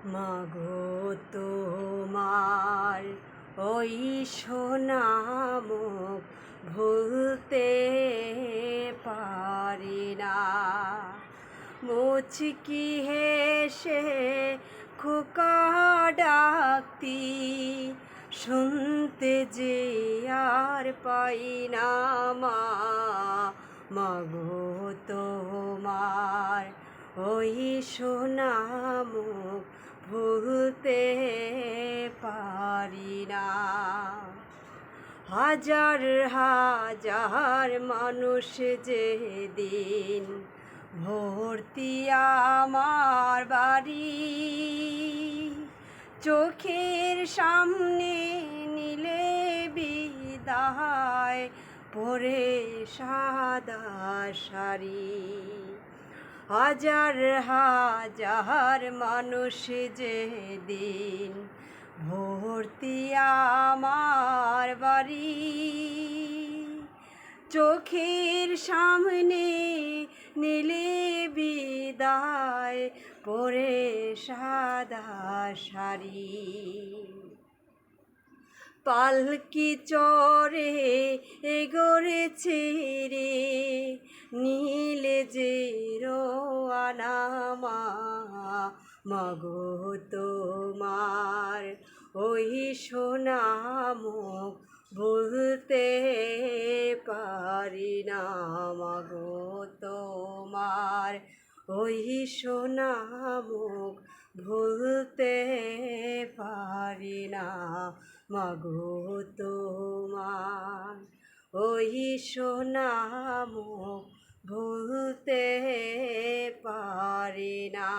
মাগো তোমার ওই সোনা মুখ ভুলতে পারি না। মুচকি হেসে খোকা ডাকতি শুনতে যে আর পাই না। মাগো তোমার ওই সোনা মুখ ভুলতে পারি না। হাজার হাজার মানুষ যেদিন ভর্তি আমার বাড়ি, চোখের সামনে নিলে বিদায় পরে সাদা শাড়ি। হাজার হাজার মানুষ যেদিন ভর্তি আমার বাড়ি, চোখের সামনে নিলে বিদায় পরে সাদা শাড়ি। পালকি চড়ে এগোরেছে রে নীলে যে রোয়ানা। মাগো তোমার ওই সোনা মুখ ভুলতে পারি না। মাগো তোমার ওই সোনা মুখ ভুলতে পারি না। মাগো তোমার ওই সোনা মুখ ভুলতে পারি না।